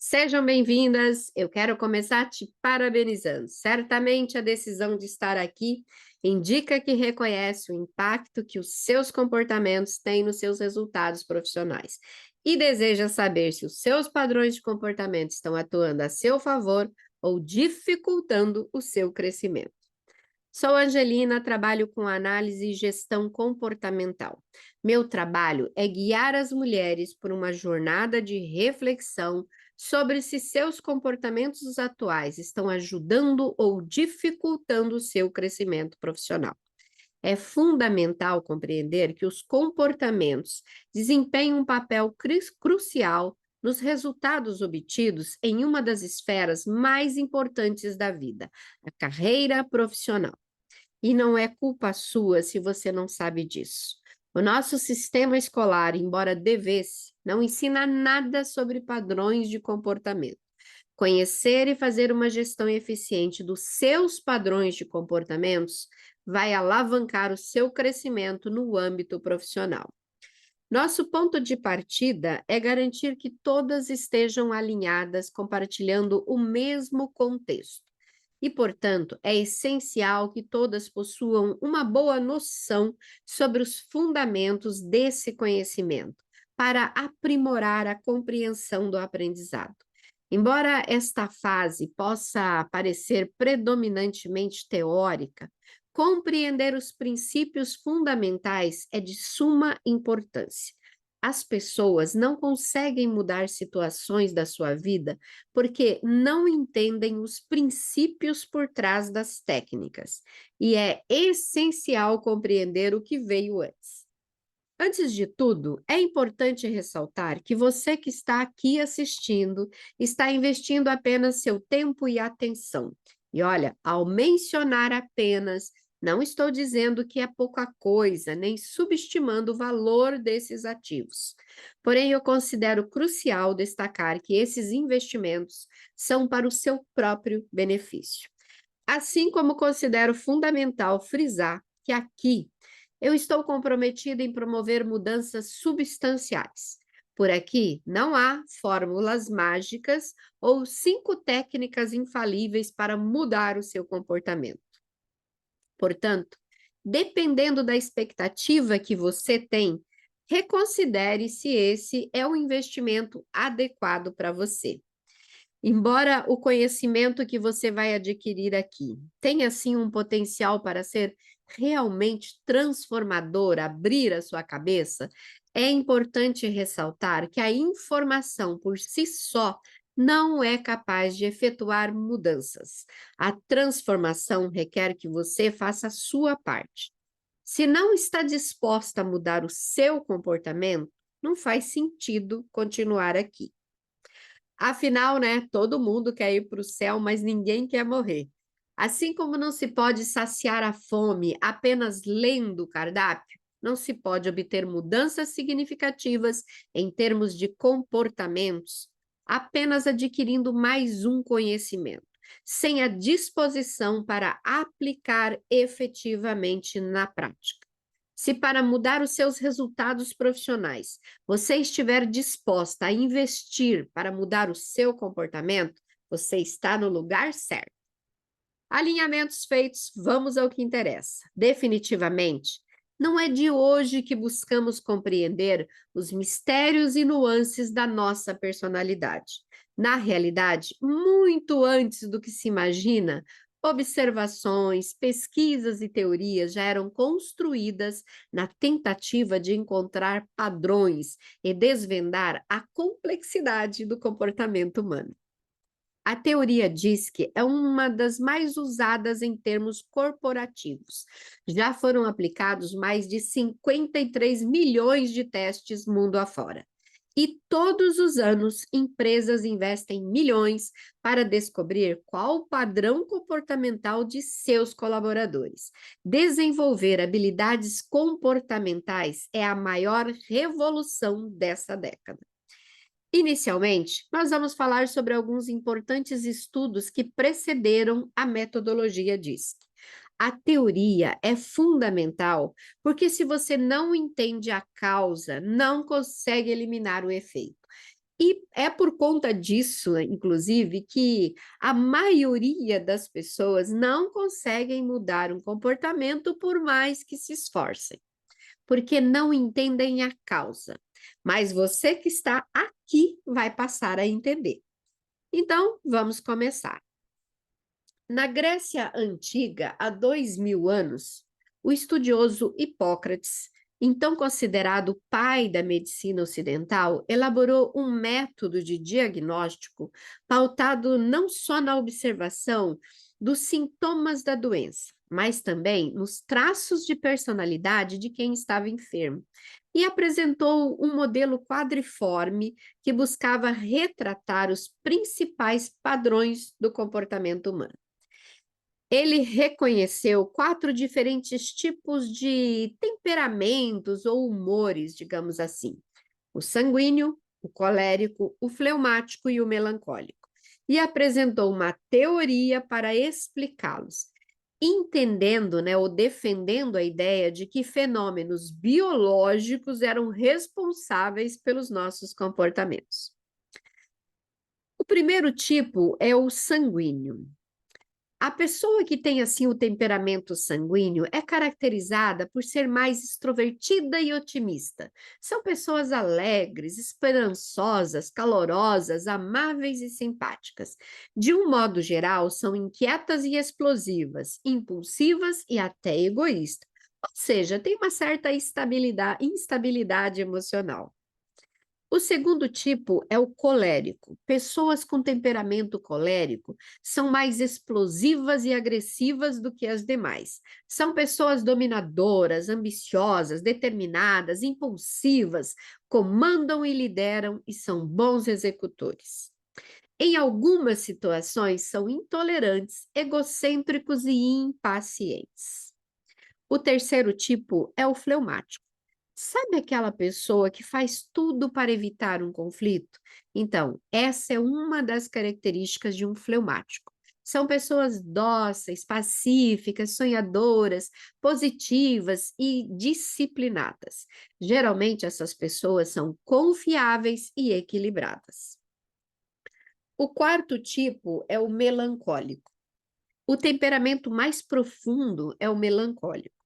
Sejam bem-vindas. Eu quero começar te parabenizando. Certamente a decisão de estar aqui indica que reconhece o impacto que os seus comportamentos têm nos seus resultados profissionais e deseja saber se os seus padrões de comportamento estão atuando a seu favor ou dificultando o seu crescimento. Sou Angelina, trabalho com análise e gestão comportamental. Meu trabalho é guiar as mulheres por uma jornada de reflexão sobre se seus comportamentos atuais estão ajudando ou dificultando o seu crescimento profissional. É fundamental compreender que os comportamentos desempenham um papel crucial nos resultados obtidos em uma das esferas mais importantes da vida, a carreira profissional. E não é culpa sua se você não sabe disso. O nosso sistema escolar, embora devesse, não ensina nada sobre padrões de comportamento. Conhecer e fazer uma gestão eficiente dos seus padrões de comportamentos vai alavancar o seu crescimento no âmbito profissional. Nosso ponto de partida é garantir que todas estejam alinhadas, compartilhando o mesmo contexto. E, portanto, é essencial que todas possuam uma boa noção sobre os fundamentos desse conhecimento, para aprimorar a compreensão do aprendizado. Embora esta fase possa parecer predominantemente teórica, compreender os princípios fundamentais é de suma importância. As pessoas não conseguem mudar situações da sua vida porque não entendem os princípios por trás das técnicas, e é essencial compreender o que veio antes. Antes de tudo, é importante ressaltar que você que está aqui assistindo está investindo apenas seu tempo e atenção. E olha, ao mencionar apenas, não estou dizendo que é pouca coisa, nem subestimando o valor desses ativos. Porém, eu considero crucial destacar que esses investimentos são para o seu próprio benefício. Assim como considero fundamental frisar que aqui eu estou comprometida em promover mudanças substanciais. Por aqui não há fórmulas mágicas ou 5 técnicas infalíveis para mudar o seu comportamento. Portanto, dependendo da expectativa que você tem, reconsidere se esse é o investimento adequado para você. Embora o conhecimento que você vai adquirir aqui tenha sim um potencial para ser realmente transformador, abrir a sua cabeça, é importante ressaltar que a informação por si só não é capaz de efetuar mudanças. A transformação requer que você faça a sua parte. Se não está disposta a mudar o seu comportamento, não faz sentido continuar aqui. Afinal, né, todo mundo quer ir para o céu, mas ninguém quer morrer. Assim como não se pode saciar a fome apenas lendo o cardápio, não se pode obter mudanças significativas em termos de comportamentos apenas adquirindo mais um conhecimento, sem a disposição para aplicar efetivamente na prática. Se para mudar os seus resultados profissionais você estiver disposta a investir para mudar o seu comportamento, você está no lugar certo. Alinhamentos feitos, vamos ao que interessa. Definitivamente, não é de hoje que buscamos compreender os mistérios e nuances da nossa personalidade. Na realidade, muito antes do que se imagina, observações, pesquisas e teorias já eram construídas na tentativa de encontrar padrões e desvendar a complexidade do comportamento humano. A teoria DISC é uma das mais usadas em termos corporativos. Já foram aplicados mais de 53 milhões de testes mundo afora. E todos os anos, empresas investem milhões para descobrir qual o padrão comportamental de seus colaboradores. Desenvolver habilidades comportamentais é a maior revolução dessa década. Inicialmente, nós vamos falar sobre alguns importantes estudos que precederam a metodologia DISC. A teoria é fundamental porque se você não entende a causa, não consegue eliminar o efeito. E é por conta disso, inclusive, que a maioria das pessoas não conseguem mudar um comportamento por mais que se esforcem, porque não entendem a causa. Mas você que está aqui vai passar a entender. Então, vamos começar. Na Grécia Antiga, há 2000 anos, o estudioso Hipócrates, então considerado pai da medicina ocidental, elaborou um método de diagnóstico pautado não só na observação dos sintomas da doença, mas também nos traços de personalidade de quem estava enfermo, e apresentou um modelo quadriforme que buscava retratar os principais padrões do comportamento humano. Ele reconheceu 4 diferentes tipos de temperamentos ou humores, digamos assim: o sanguíneo, o colérico, o fleumático e o melancólico, e apresentou uma teoria para explicá-los, entendendo, né, ou defendendo a ideia de que fenômenos biológicos eram responsáveis pelos nossos comportamentos. O primeiro tipo é o sanguíneo. A pessoa que tem assim o temperamento sanguíneo é caracterizada por ser mais extrovertida e otimista. São pessoas alegres, esperançosas, calorosas, amáveis e simpáticas. De um modo geral, são inquietas e explosivas, impulsivas e até egoístas. Ou seja, tem uma certa instabilidade emocional. O segundo tipo é o colérico. Pessoas com temperamento colérico são mais explosivas e agressivas do que as demais. São pessoas dominadoras, ambiciosas, determinadas, impulsivas, comandam e lideram e são bons executores. Em algumas situações, são intolerantes, egocêntricos e impacientes. O terceiro tipo é o fleumático. Sabe aquela pessoa que faz tudo para evitar um conflito? Então, essa é uma das características de um fleumático. São pessoas dóceis, pacíficas, sonhadoras, positivas e disciplinadas. Geralmente, essas pessoas são confiáveis e equilibradas. O quarto tipo é o melancólico. O temperamento mais profundo é o melancólico.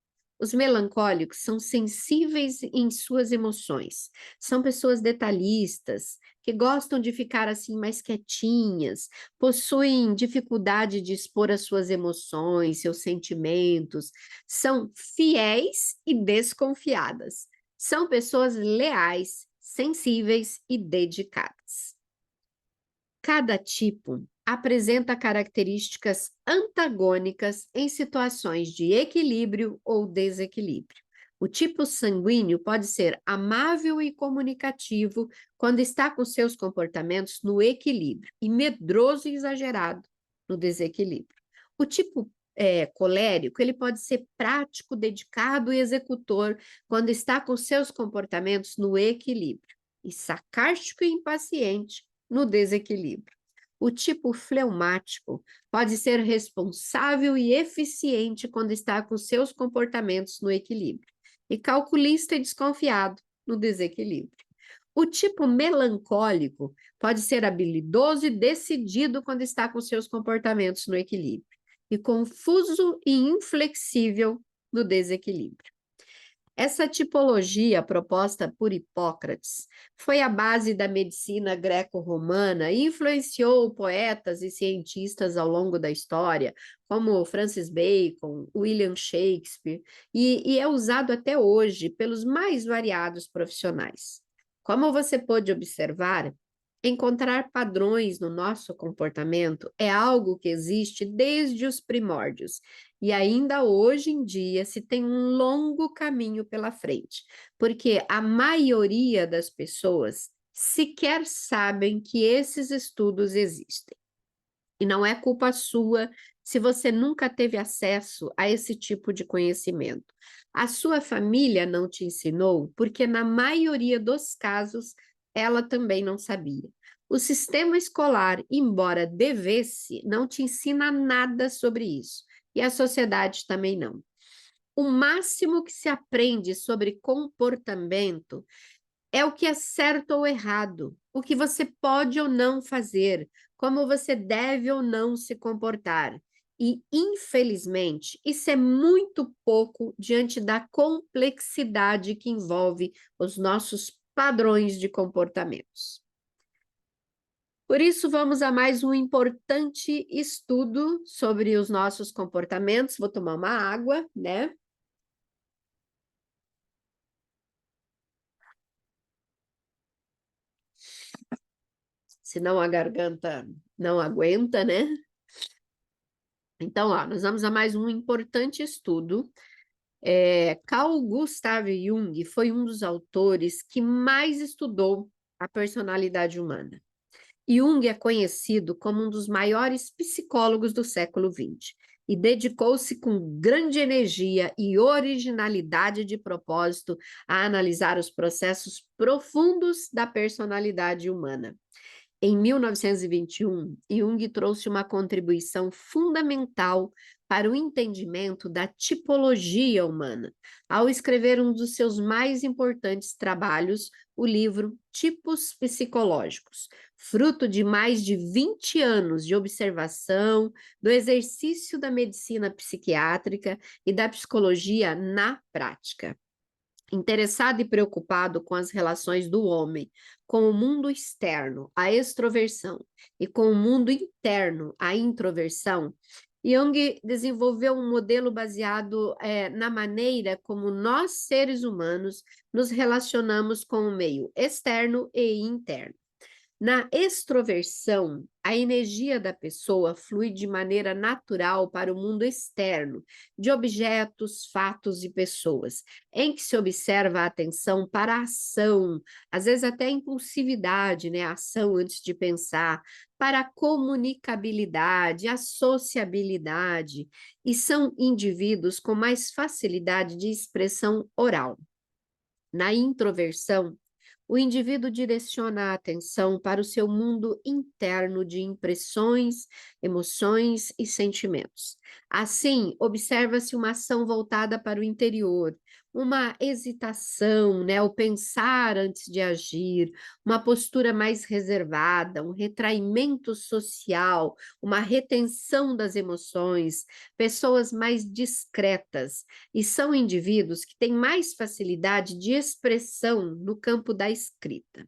Os melancólicos são sensíveis em suas emoções, são pessoas detalhistas, que gostam de ficar assim mais quietinhas, possuem dificuldade de expor as suas emoções, seus sentimentos, são fiéis e desconfiadas, são pessoas leais, sensíveis e dedicadas. Cada tipo apresenta características antagônicas em situações de equilíbrio ou desequilíbrio. O tipo sanguíneo pode ser amável e comunicativo quando está com seus comportamentos no equilíbrio e medroso e exagerado no desequilíbrio. O tipo colérico, ele pode ser prático, dedicado e executor quando está com seus comportamentos no equilíbrio e sarcástico e impaciente no desequilíbrio. O tipo fleumático pode ser responsável e eficiente quando está com seus comportamentos no equilíbrio, e calculista e desconfiado no desequilíbrio. O tipo melancólico pode ser habilidoso e decidido quando está com seus comportamentos no equilíbrio, e confuso e inflexível no desequilíbrio. Essa tipologia proposta por Hipócrates foi a base da medicina greco-romana e influenciou poetas e cientistas ao longo da história, como Francis Bacon, William Shakespeare, e é usado até hoje pelos mais variados profissionais. Como você pôde observar, encontrar padrões no nosso comportamento é algo que existe desde os primórdios e ainda hoje em dia se tem um longo caminho pela frente, porque a maioria das pessoas sequer sabem que esses estudos existem. E não é culpa sua se você nunca teve acesso a esse tipo de conhecimento. A sua família não te ensinou, porque na maioria dos casos ela também não sabia. O sistema escolar, embora devesse, não te ensina nada sobre isso. E a sociedade também não. O máximo que se aprende sobre comportamento É o que é certo ou errado, o que você pode ou não fazer, como você deve ou não se comportar. E, infelizmente, isso é muito pouco diante da complexidade que envolve os nossos padrões de comportamentos. Por isso, vamos a mais um importante estudo sobre os nossos comportamentos. Vou tomar uma água, né? Senão a garganta não aguenta, né? Então, ó, nós vamos a mais um importante estudo. Carl Gustav Jung foi um dos autores que mais estudou a personalidade humana. Jung é conhecido como um dos maiores psicólogos do século XX e dedicou-se com grande energia e originalidade de propósito a analisar os processos profundos da personalidade humana. Em 1921, Jung trouxe uma contribuição fundamental para o entendimento da tipologia humana, ao escrever um dos seus mais importantes trabalhos, o livro Tipos Psicológicos, fruto de mais de 20 anos de observação, do exercício da medicina psiquiátrica e da psicologia na prática. Interessado e preocupado com as relações do homem com o mundo externo, a extroversão, e com o mundo interno, a introversão, Jung desenvolveu um modelo baseado na maneira como nós, seres humanos, nos relacionamos com o meio externo e interno. Na extroversão, a energia da pessoa flui de maneira natural para o mundo externo, de objetos, fatos e pessoas, em que se observa a atenção para a ação, às vezes até a impulsividade, né? A ação antes de pensar, para a comunicabilidade, a sociabilidade, e são indivíduos com mais facilidade de expressão oral. Na introversão, o indivíduo direciona a atenção para o seu mundo interno de impressões, emoções e sentimentos. Assim, observa-se uma ação voltada para o interior, uma hesitação, né, o pensar antes de agir, uma postura mais reservada, um retraimento social, uma retenção das emoções, pessoas mais discretas, e são indivíduos que têm mais facilidade de expressão no campo da escrita.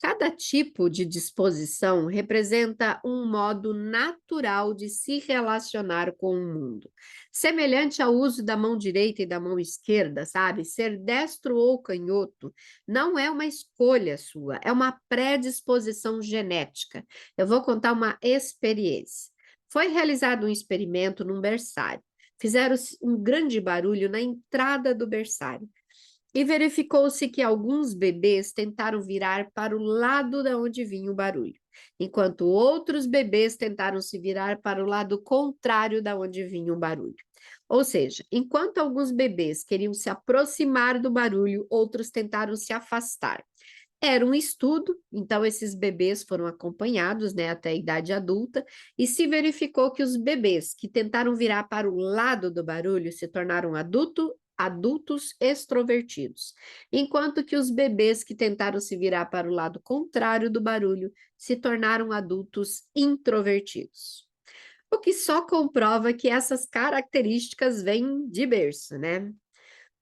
Cada tipo de disposição representa um modo natural de se relacionar com o mundo, semelhante ao uso da mão direita e da mão esquerda, sabe? Ser destro ou canhoto não é uma escolha sua, é uma predisposição genética. Eu vou contar uma experiência. Foi realizado um experimento num berçário. Fizeram um grande barulho na entrada do berçário. E verificou-se que alguns bebês tentaram virar para o lado de onde vinha o barulho, enquanto outros bebês tentaram se virar para o lado contrário da onde vinha o barulho. Ou seja, enquanto alguns bebês queriam se aproximar do barulho, outros tentaram se afastar. Era um estudo, então esses bebês foram acompanhados, né, até a idade adulta, e se verificou que os bebês que tentaram virar para o lado do barulho se tornaram adultos extrovertidos, enquanto que os bebês que tentaram se virar para o lado contrário do barulho se tornaram adultos introvertidos. O que só comprova que essas características vêm de berço, né?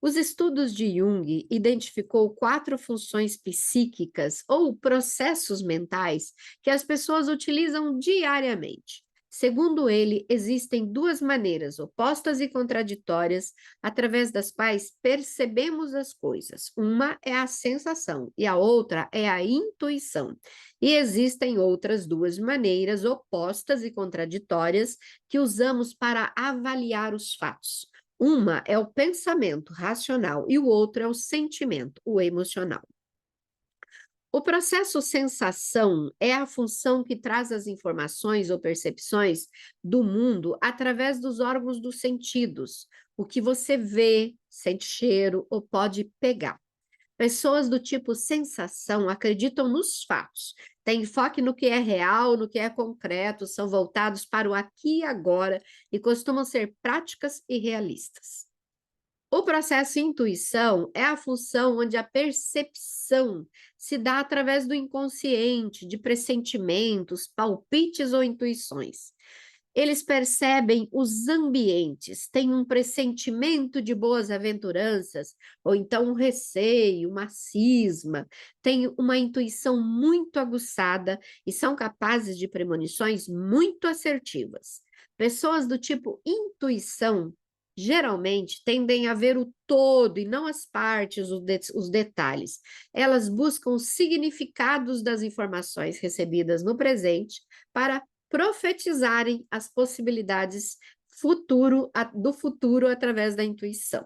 Os estudos de Jung identificou 4 funções psíquicas ou processos mentais que as pessoas utilizam diariamente. Segundo ele, existem 2 maneiras opostas e contraditórias através das quais percebemos as coisas. Uma é a sensação e a outra é a intuição. E existem outras 2 maneiras opostas e contraditórias que usamos para avaliar os fatos. Uma é o pensamento racional e o outro é o sentimento, o emocional. O processo sensação é a função que traz as informações ou percepções do mundo através dos órgãos dos sentidos, o que você vê, sente cheiro ou pode pegar. Pessoas do tipo sensação acreditam nos fatos, têm enfoque no que é real, no que é concreto, são voltados para o aqui e agora e costumam ser práticas e realistas. O processo intuição é a função onde a percepção se dá através do inconsciente, de pressentimentos, palpites ou intuições. Eles percebem os ambientes, têm um pressentimento de boas-aventuranças, ou então um receio, uma cisma, têm uma intuição muito aguçada e são capazes de premonições muito assertivas. Pessoas do tipo intuição geralmente tendem a ver o todo e não as partes, os detalhes. Elas buscam os significados das informações recebidas no presente para profetizarem as possibilidades do futuro através da intuição.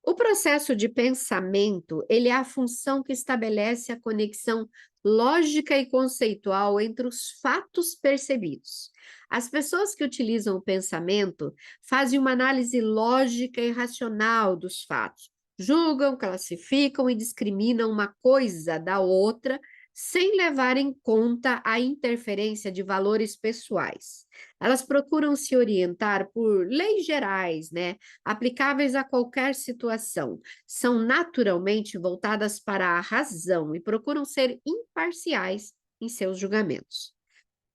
O processo de pensamento, ele é a função que estabelece a conexão lógica e conceitual entre os fatos percebidos. As pessoas que utilizam o pensamento fazem uma análise lógica e racional dos fatos, julgam, classificam e discriminam uma coisa da outra sem levar em conta a interferência de valores pessoais. Elas procuram se orientar por leis gerais, né, aplicáveis a qualquer situação. São naturalmente voltadas para a razão e procuram ser imparciais em seus julgamentos.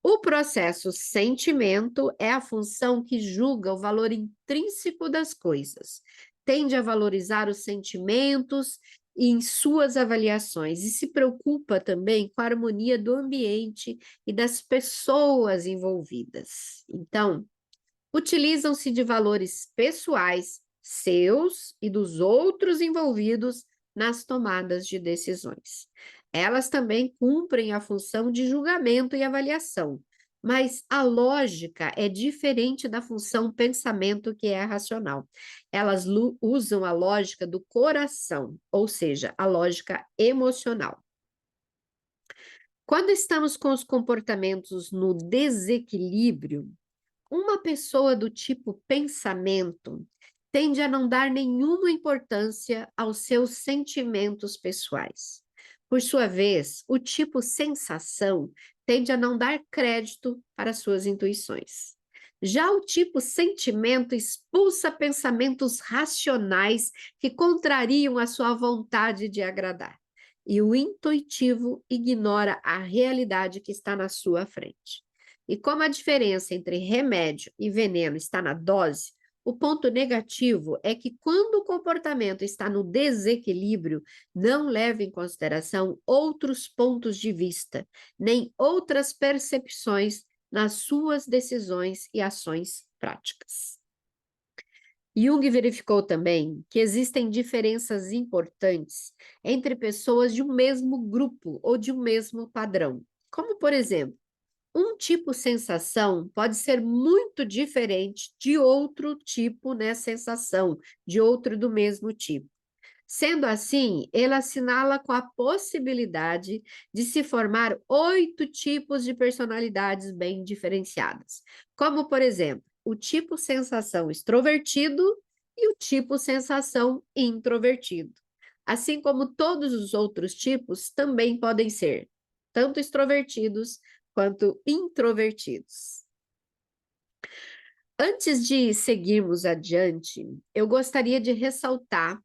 O processo sentimento é a função que julga o valor intrínseco das coisas. Tende a valorizar os sentimentos em suas avaliações e se preocupa também com a harmonia do ambiente e das pessoas envolvidas. Então, utilizam-se de valores pessoais, seus e dos outros envolvidos nas tomadas de decisões. Elas também cumprem a função de julgamento e avaliação, mas a lógica é diferente da função pensamento, que é racional. Elas usam a lógica do coração, ou seja, a lógica emocional. Quando estamos com os comportamentos no desequilíbrio, uma pessoa do tipo pensamento tende a não dar nenhuma importância aos seus sentimentos pessoais. Por sua vez, o tipo sensação tende a não dar crédito para suas intuições. Já o tipo sentimento expulsa pensamentos racionais que contrariam a sua vontade de agradar. E o intuitivo ignora a realidade que está na sua frente. E como a diferença entre remédio e veneno está na dose, o ponto negativo é que quando o comportamento está no desequilíbrio, não leva em consideração outros pontos de vista, nem outras percepções nas suas decisões e ações práticas. Jung verificou também que existem diferenças importantes entre pessoas de um mesmo grupo ou de um mesmo padrão, como, por exemplo, um tipo sensação pode ser muito diferente de outro tipo, né, sensação, de outro do mesmo tipo. Sendo assim, ele assinala com a possibilidade de se formar 8 tipos de personalidades bem diferenciadas, como, por exemplo, o tipo sensação extrovertido e o tipo sensação introvertido. Assim como todos os outros tipos também podem ser tanto extrovertidos quanto introvertidos. Antes de seguirmos adiante, eu gostaria de ressaltar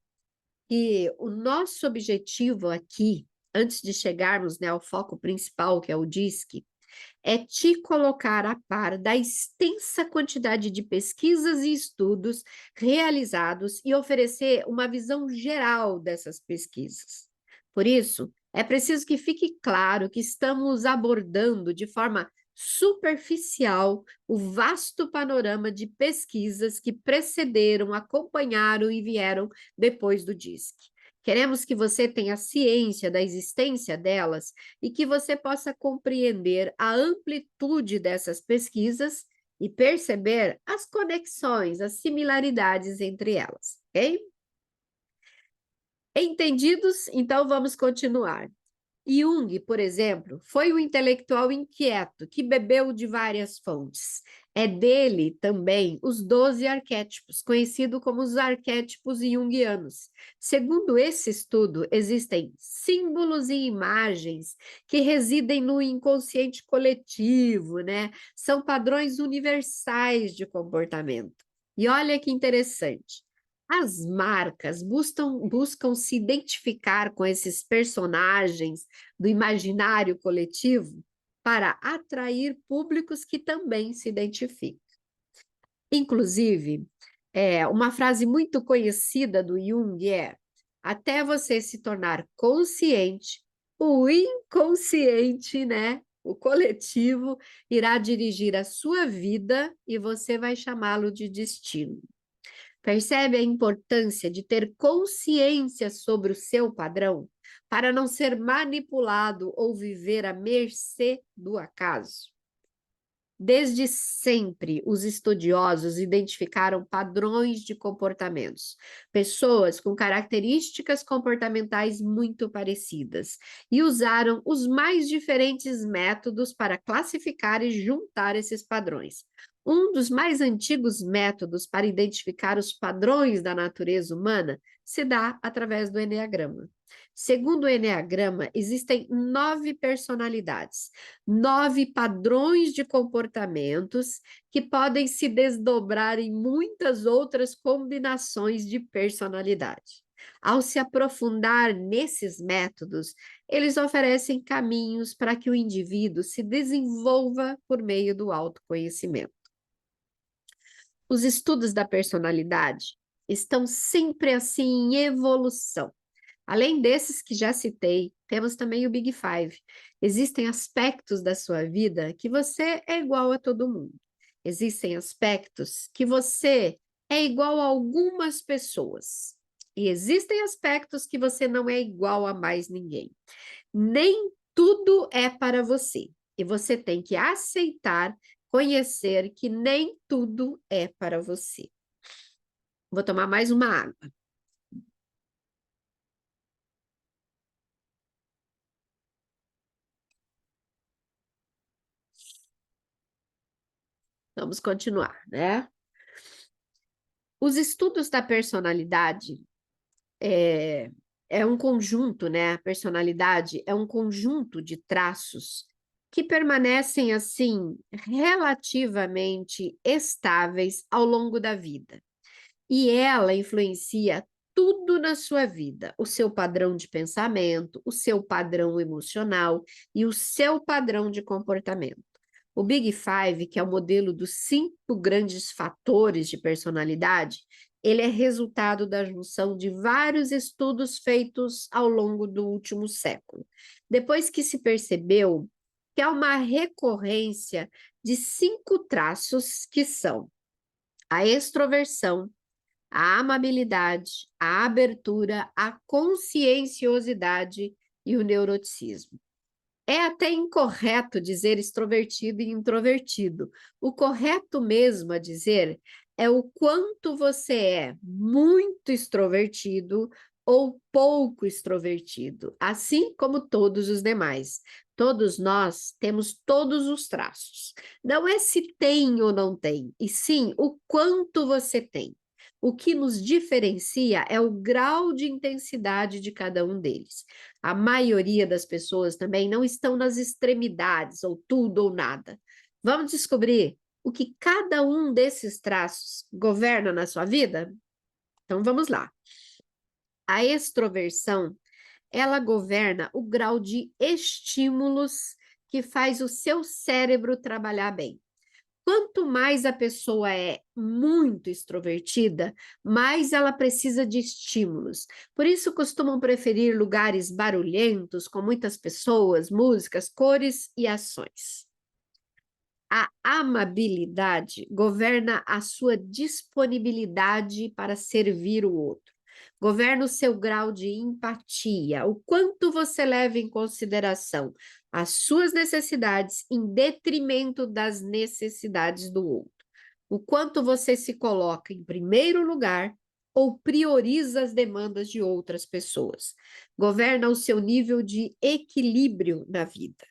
que o nosso objetivo aqui, antes de chegarmos, né, ao foco principal, que é o DISC, é te colocar a par da extensa quantidade de pesquisas e estudos realizados e oferecer uma visão geral dessas pesquisas. Por isso, é preciso que fique claro que estamos abordando de forma superficial o vasto panorama de pesquisas que precederam, acompanharam e vieram depois do DISC. Queremos que você tenha ciência da existência delas e que você possa compreender a amplitude dessas pesquisas e perceber as conexões, as similaridades entre elas, ok? Entendidos? Então vamos continuar. Jung, por exemplo, foi um intelectual inquieto que bebeu de várias fontes. É dele também os 12 arquétipos, conhecido como os arquétipos junguianos. Segundo esse estudo, existem símbolos e imagens que residem no inconsciente coletivo, né? São padrões universais de comportamento. E olha que interessante. As marcas buscam se identificar com esses personagens do imaginário coletivo para atrair públicos que também se identificam. Inclusive, uma frase muito conhecida do Jung é: até você se tornar consciente, o inconsciente, né? O coletivo irá dirigir a sua vida e você vai chamá-lo de destino. Percebe a importância de ter consciência sobre o seu padrão para não ser manipulado ou viver à mercê do acaso? Desde sempre, os estudiosos identificaram padrões de comportamentos, pessoas com características comportamentais muito parecidas, e usaram os mais diferentes métodos para classificar e juntar esses padrões. Um dos mais antigos métodos para identificar os padrões da natureza humana se dá através do Eneagrama. Segundo o Eneagrama, existem 9 personalidades, 9 padrões de comportamentos que podem se desdobrar em muitas outras combinações de personalidade. Ao se aprofundar nesses métodos, eles oferecem caminhos para que o indivíduo se desenvolva por meio do autoconhecimento. Os estudos da personalidade estão sempre assim em evolução. Além desses que já citei, temos também o Big Five. Existem aspectos da sua vida que você é igual a todo mundo. Existem aspectos que você é igual a algumas pessoas. E existem aspectos que você não é igual a mais ninguém. Nem tudo é para você. E você tem que aceitar, conhecer que nem tudo é para você. Vou tomar mais uma água. Vamos continuar, né? Os estudos da personalidade é um conjunto, né? A personalidade é um conjunto de traços que permanecem, assim, relativamente estáveis ao longo da vida. E ela influencia tudo na sua vida, o seu padrão de pensamento, o seu padrão emocional e o seu padrão de comportamento. O Big Five, que é o modelo dos 5 grandes fatores de personalidade, ele é resultado da junção de vários estudos feitos ao longo do último século. Depois que se percebeu que há uma recorrência de 5 traços que são a extroversão, a amabilidade, a abertura, a conscienciosidade e o neuroticismo. É até incorreto dizer extrovertido e introvertido. O correto mesmo a dizer é o quanto você é muito extrovertido ou pouco extrovertido, assim como todos os demais. Todos nós temos todos os traços. Não é se tem ou não tem, e sim o quanto você tem. O que nos diferencia é o grau de intensidade de cada um deles. A maioria das pessoas também não estão nas extremidades, ou tudo ou nada. Vamos descobrir o que cada um desses traços governa na sua vida? Então vamos lá. A extroversão, ela governa o grau de estímulos que faz o seu cérebro trabalhar bem. Quanto mais a pessoa é muito extrovertida, mais ela precisa de estímulos. Por isso costumam preferir lugares barulhentos, com muitas pessoas, músicas, cores e ações. A amabilidade governa a sua disponibilidade para servir o outro. Governa o seu grau de empatia, o quanto você leva em consideração as suas necessidades em detrimento das necessidades do outro. O quanto você se coloca em primeiro lugar ou prioriza as demandas de outras pessoas. Governa o seu nível de equilíbrio na vida.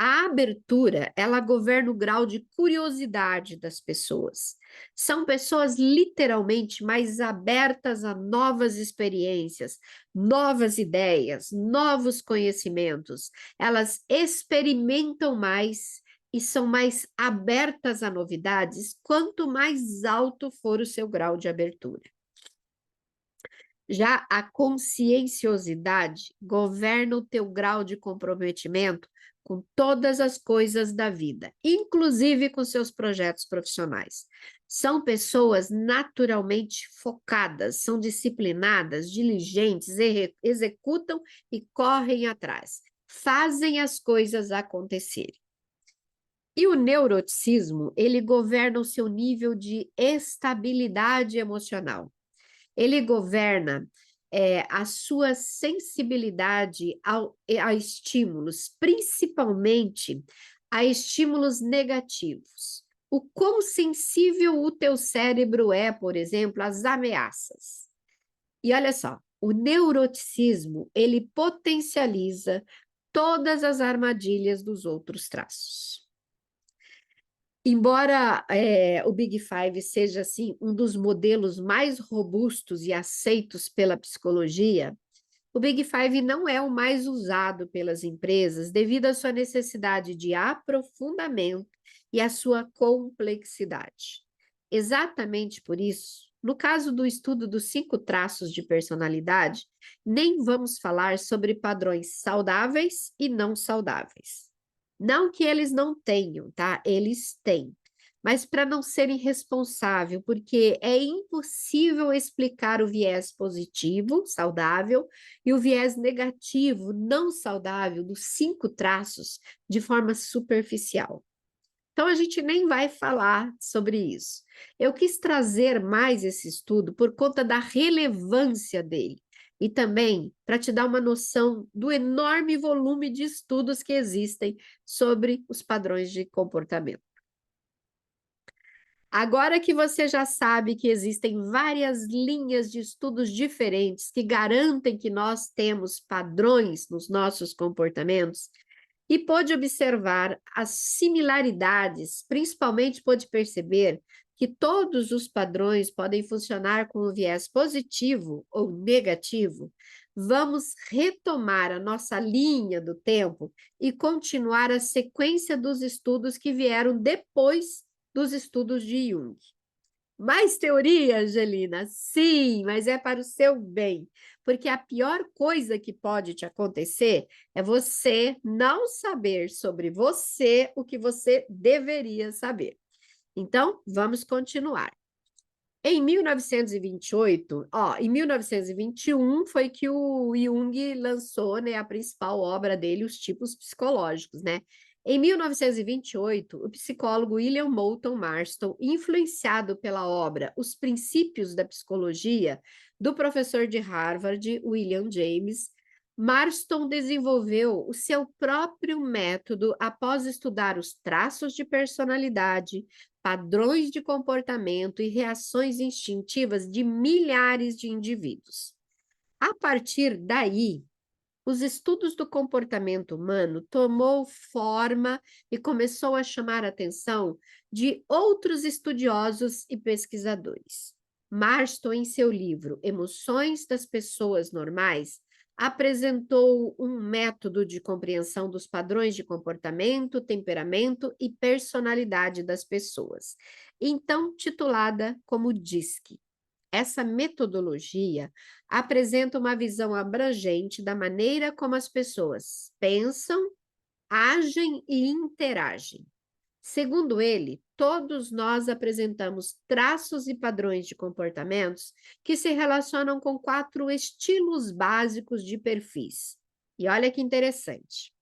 A abertura, ela governa o grau de curiosidade das pessoas. São pessoas literalmente mais abertas a novas experiências, novas ideias, novos conhecimentos. Elas experimentam mais e são mais abertas a novidades quanto mais alto for o seu grau de abertura. Já a conscienciosidade governa o teu grau de comprometimento com todas as coisas da vida, inclusive com seus projetos profissionais. São pessoas naturalmente focadas, são disciplinadas, diligentes, executam e correm atrás, fazem as coisas acontecerem. E o neuroticismo, ele governa o seu nível de estabilidade emocional. Ele governa a sua sensibilidade a estímulos, principalmente a estímulos negativos. O quão sensível o teu cérebro é, por exemplo, às ameaças. E olha só, o neuroticismo, ele potencializa todas as armadilhas dos outros traços. Embora o Big Five seja assim um dos modelos mais robustos e aceitos pela psicologia, o Big Five não é o mais usado pelas empresas devido à sua necessidade de aprofundamento e à sua complexidade. Exatamente por isso, no caso do estudo dos 5 traços de personalidade, nem vamos falar sobre padrões saudáveis e não saudáveis. Não que eles não tenham, tá? Eles têm. Mas para não ser irresponsável, porque é impossível explicar o viés positivo, saudável, e o viés negativo, não saudável, dos 5 traços, de forma superficial. Então, a gente nem vai falar sobre isso. Eu quis trazer mais esse estudo por conta da relevância dele e também para te dar uma noção do enorme volume de estudos que existem sobre os padrões de comportamento. Agora que você já sabe que existem várias linhas de estudos diferentes que garantem que nós temos padrões nos nossos comportamentos, e pôde observar as similaridades, principalmente pôde perceber que todos os padrões podem funcionar com o viés positivo ou negativo, vamos retomar a nossa linha do tempo e continuar a sequência dos estudos que vieram depois dos estudos de Jung. Mais teoria, Angelina? Sim, mas é para o seu bem. Porque a pior coisa que pode te acontecer é você não saber sobre você o que você deveria saber. Então, vamos continuar. Em 1928, em 1921 foi que o Jung lançou, né, a principal obra dele, Os Tipos Psicológicos, né? Em 1928, o psicólogo William Moulton Marston, influenciado pela obra Os Princípios da Psicologia, do professor de Harvard, William James, Marston desenvolveu o seu próprio método após estudar os traços de personalidade, padrões de comportamento e reações instintivas de milhares de indivíduos. A partir daí, os estudos do comportamento humano tomou forma e começou a chamar a atenção de outros estudiosos e pesquisadores. Marston, em seu livro Emoções das Pessoas Normais, apresentou um método de compreensão dos padrões de comportamento, temperamento e personalidade das pessoas, então titulada como DISC. Essa metodologia apresenta uma visão abrangente da maneira como as pessoas pensam, agem e interagem. Segundo ele, todos nós apresentamos traços e padrões de comportamentos que se relacionam com 4 estilos básicos de perfis. E olha que interessante.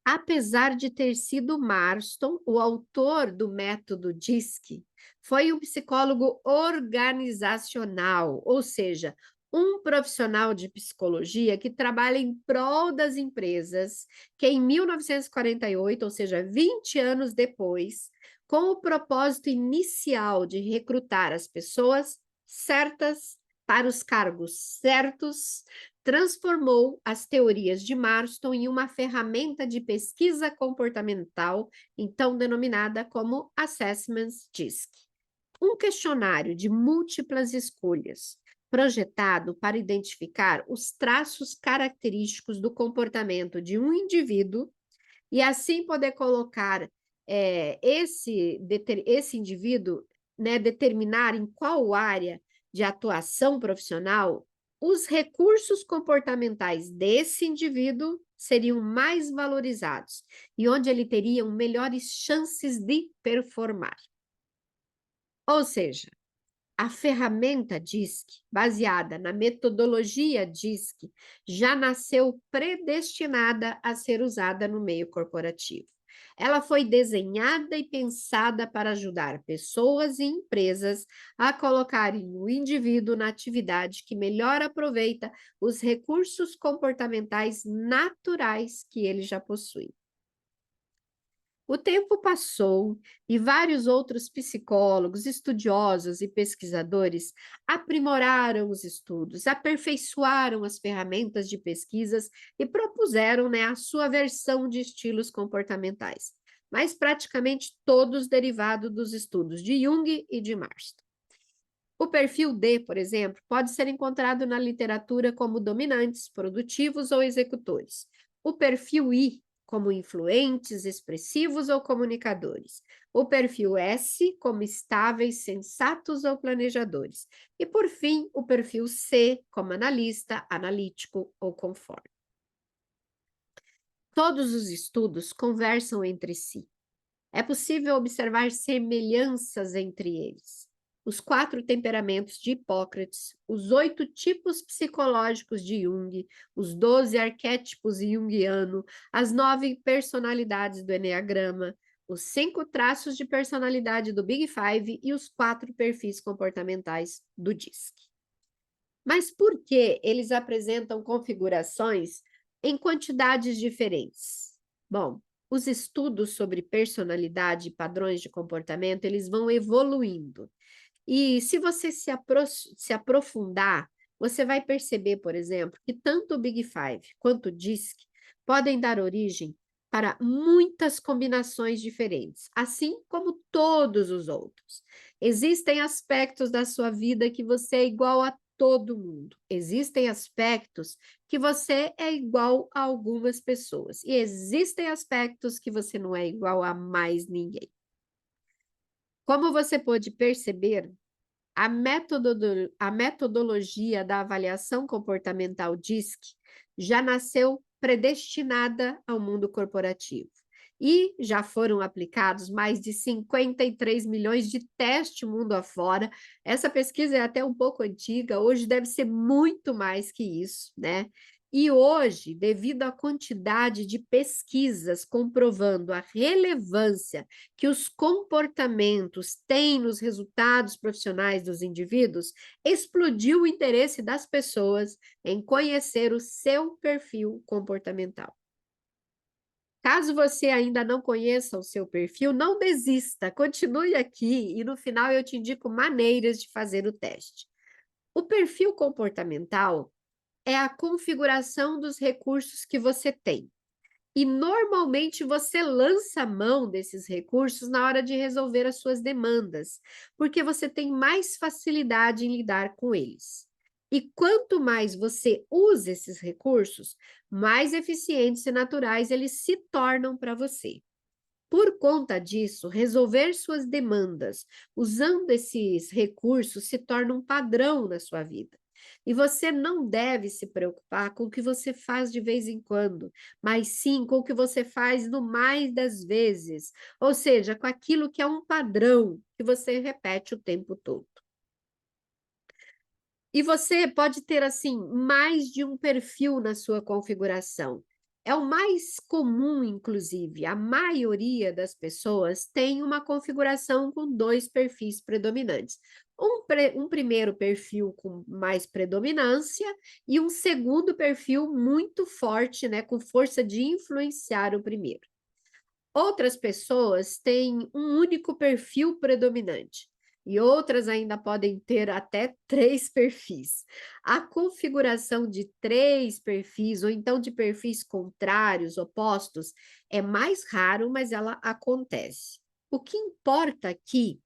Apesar de ter sido Marston o autor do método DISC, foi um psicólogo organizacional, ou seja, um profissional de psicologia que trabalha em prol das empresas, que em 1948, ou seja, 20 anos depois, com o propósito inicial de recrutar as pessoas certas para os cargos certos, transformou as teorias de Marston em uma ferramenta de pesquisa comportamental, então denominada como Assessment DISC. Um questionário de múltiplas escolhas, projetado para identificar os traços característicos do comportamento de um indivíduo, e assim poder colocar esse indivíduo, né, determinar em qual área de atuação profissional os recursos comportamentais desse indivíduo seriam mais valorizados e onde ele teria melhores chances de performar. Ou seja, a ferramenta DISC, baseada na metodologia DISC, já nasceu predestinada a ser usada no meio corporativo. Ela foi desenhada e pensada para ajudar pessoas e empresas a colocarem o indivíduo na atividade que melhor aproveita os recursos comportamentais naturais que ele já possui. O tempo passou e vários outros psicólogos, estudiosos e pesquisadores aprimoraram os estudos, aperfeiçoaram as ferramentas de pesquisas e propuseram, né, a sua versão de estilos comportamentais, mas praticamente todos derivados dos estudos de Jung e de Marston. O perfil D, por exemplo, pode ser encontrado na literatura como dominantes, produtivos ou executores. O perfil I, como influentes, expressivos ou comunicadores. O perfil S, como estáveis, sensatos ou planejadores. E, por fim, o perfil C, como analista, analítico ou conforme. Todos os estudos conversam entre si. É possível observar semelhanças entre eles. Os 4 temperamentos de Hipócrates, os 8 tipos psicológicos de Jung, os 12 arquétipos junguiano, as 9 personalidades do Eneagrama, os 5 traços de personalidade do Big Five e os 4 perfis comportamentais do DISC. Mas por que eles apresentam configurações em quantidades diferentes? Bom, os estudos sobre personalidade e padrões de comportamento, eles vão evoluindo. E se você se aprofundar, você vai perceber, por exemplo, que tanto o Big Five quanto o DISC podem dar origem para muitas combinações diferentes, assim como todos os outros. Existem aspectos da sua vida que você é igual a todo mundo. Existem aspectos que você é igual a algumas pessoas. E existem aspectos que você não é igual a mais ninguém. Como você pode perceber, a metodologia da avaliação comportamental DISC já nasceu predestinada ao mundo corporativo. E já foram aplicados mais de 53 milhões de testes mundo afora. Essa pesquisa é até um pouco antiga, hoje deve ser muito mais que isso, né? E hoje, devido à quantidade de pesquisas comprovando a relevância que os comportamentos têm nos resultados profissionais dos indivíduos, explodiu o interesse das pessoas em conhecer o seu perfil comportamental. Caso você ainda não conheça o seu perfil, não desista, continue aqui e no final eu te indico maneiras de fazer o teste. O perfil comportamental é a configuração dos recursos que você tem. E normalmente você lança a mão desses recursos na hora de resolver as suas demandas, porque você tem mais facilidade em lidar com eles. E quanto mais você usa esses recursos, mais eficientes e naturais eles se tornam para você. Por conta disso, resolver suas demandas usando esses recursos se torna um padrão na sua vida. E você não deve se preocupar com o que você faz de vez em quando, mas sim com o que você faz no mais das vezes, ou seja, com aquilo que é um padrão que você repete o tempo todo. E você pode ter, assim, mais de um perfil na sua configuração. É o mais comum, inclusive. A maioria das pessoas tem uma configuração com 2 perfis predominantes. Um primeiro perfil com mais predominância e um segundo perfil muito forte, né, com força de influenciar o primeiro. Outras pessoas têm um único perfil predominante e outras ainda podem ter até 3 perfis. A configuração de 3 perfis ou então de perfis contrários, opostos, é mais raro, mas ela acontece. O que importa aqui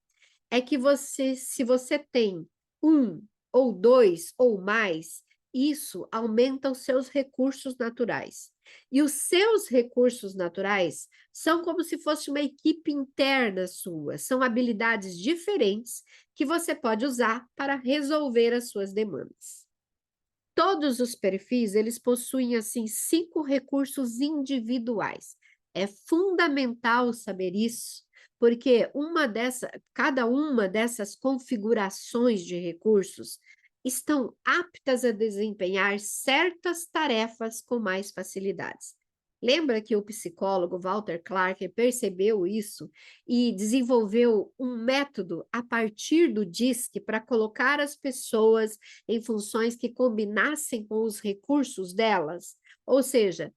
é que se você tem um ou 2 ou mais, isso aumenta os seus recursos naturais. E os seus recursos naturais são como se fosse uma equipe interna sua, são habilidades diferentes que você pode usar para resolver as suas demandas. Todos os perfis, eles possuem, assim, 5 recursos individuais. É fundamental saber isso, porque cada uma dessas configurações de recursos estão aptas a desempenhar certas tarefas com mais facilidades. Lembra que o psicólogo Walter Clark percebeu isso e desenvolveu um método a partir do DISC para colocar as pessoas em funções que combinassem com os recursos delas, ou seja,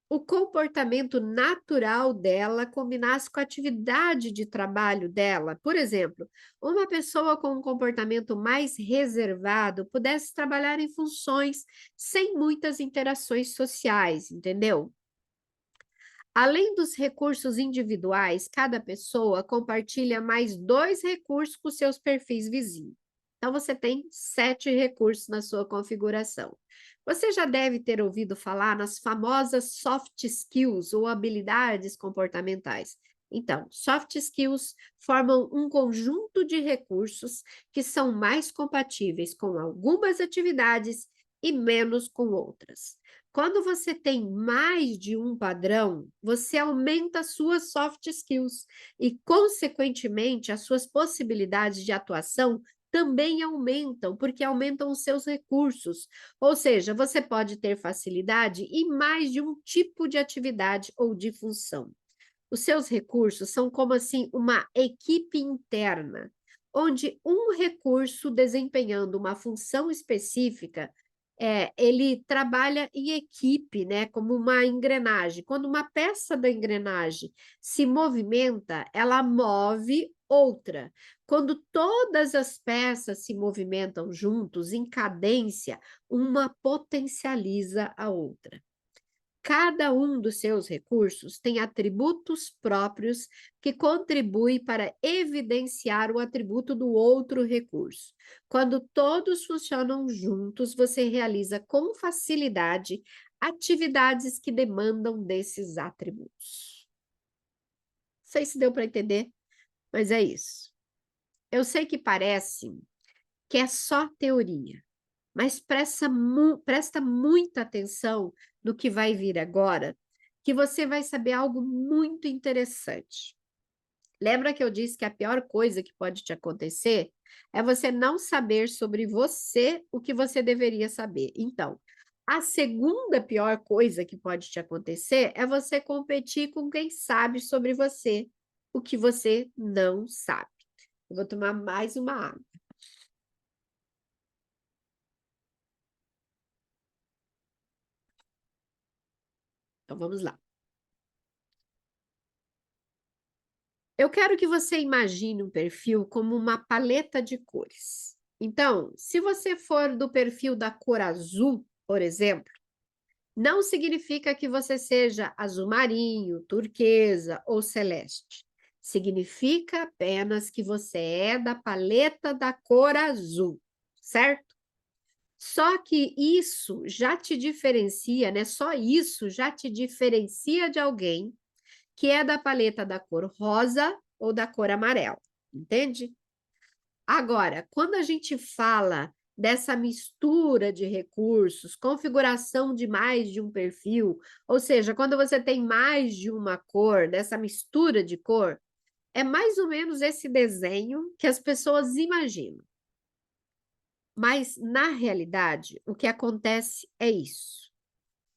o comportamento natural dela combinasse com a atividade de trabalho dela. Por exemplo, uma pessoa com um comportamento mais reservado pudesse trabalhar em funções sem muitas interações sociais, entendeu? Além dos recursos individuais, cada pessoa compartilha mais 2 recursos com seus perfis vizinhos. Então, você tem 7 recursos na sua configuração. Você já deve ter ouvido falar nas famosas soft skills ou habilidades comportamentais. Então, soft skills formam um conjunto de recursos que são mais compatíveis com algumas atividades e menos com outras. Quando você tem mais de um padrão, você aumenta as suas soft skills e, consequentemente, as suas possibilidades de atuação também aumentam, porque aumentam os seus recursos. Ou seja, você pode ter facilidade em mais de um tipo de atividade ou de função. Os seus recursos são como assim uma equipe interna, onde um recurso desempenhando uma função específica ele trabalha em equipe, né, como uma engrenagem. Quando uma peça da engrenagem se movimenta, ela move outra. Quando todas as peças se movimentam juntos, em cadência, uma potencializa a outra. Cada um dos seus recursos tem atributos próprios que contribuem para evidenciar o atributo do outro recurso. Quando todos funcionam juntos, você realiza com facilidade atividades que demandam desses atributos. Não sei se deu para entender, mas é isso. Eu sei que parece que é só teoria, mas presta muita atenção no que vai vir agora, que você vai saber algo muito interessante. Lembra que eu disse que a pior coisa que pode te acontecer é você não saber sobre você o que você deveria saber. Então, a segunda pior coisa que pode te acontecer é você competir com quem sabe sobre você o que você não sabe. Eu vou tomar mais uma água. Então, vamos lá. Eu quero que você imagine um perfil como uma paleta de cores. Então, se você for do perfil da cor azul, por exemplo, não significa que você seja azul marinho, turquesa ou celeste. Significa apenas que você é da paleta da cor azul, certo? Só que isso já te diferencia, né? Só isso já te diferencia de alguém que é da paleta da cor rosa ou da cor amarela, entende? Agora, quando a gente fala dessa mistura de recursos, configuração de mais de um perfil, ou seja, quando você tem mais de uma cor, dessa mistura de cor, é mais ou menos esse desenho que as pessoas imaginam. Mas, na realidade, o que acontece é isso.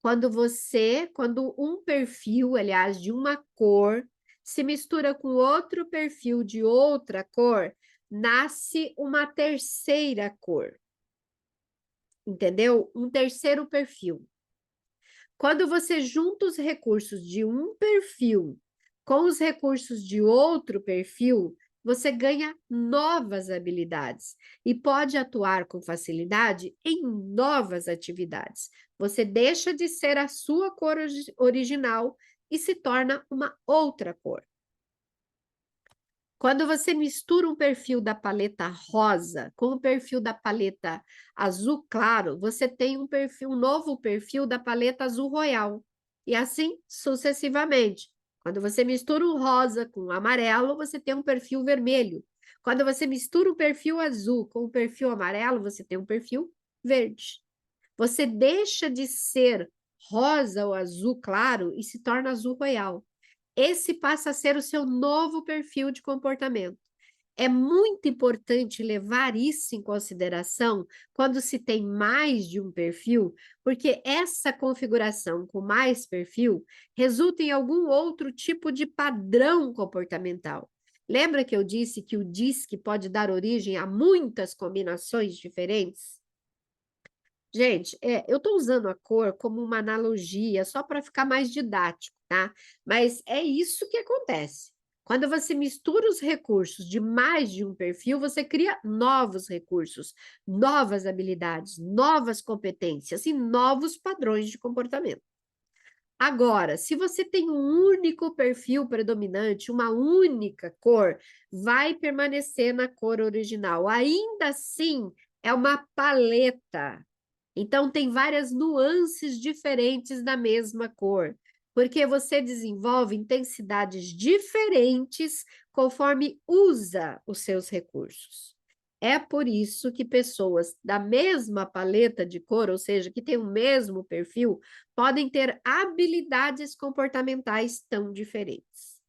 Quando um perfil, aliás, de uma cor, se mistura com outro perfil de outra cor, nasce uma terceira cor. Entendeu? Um terceiro perfil. Quando você junta os recursos de um perfil com os recursos de outro perfil, você ganha novas habilidades e pode atuar com facilidade em novas atividades. Você deixa de ser a sua cor original e se torna uma outra cor. Quando você mistura um perfil da paleta rosa com o perfil da paleta azul claro, você tem um novo perfil da paleta azul royal. E assim sucessivamente. Quando você mistura o rosa com o amarelo, você tem um perfil vermelho. Quando você mistura o perfil azul com o perfil amarelo, você tem um perfil verde. Você deixa de ser rosa ou azul claro e se torna azul royal. Esse passa a ser o seu novo perfil de comportamento. É muito importante levar isso em consideração quando se tem mais de um perfil, porque essa configuração com mais perfil resulta em algum outro tipo de padrão comportamental. Lembra que eu disse que o DISC pode dar origem a muitas combinações diferentes? Gente, eu estou usando a cor como uma analogia, só para ficar mais didático, tá? Mas é isso que acontece. Quando você mistura os recursos de mais de um perfil, você cria novos recursos, novas habilidades, novas competências e novos padrões de comportamento. Agora, se você tem um único perfil predominante, uma única cor, vai permanecer na cor original. Ainda assim, é uma paleta. Então, tem várias nuances diferentes da mesma cor, porque você desenvolve intensidades diferentes conforme usa os seus recursos. É por isso que pessoas da mesma paleta de cor, ou seja, que têm o mesmo perfil, podem ter habilidades comportamentais tão diferentes.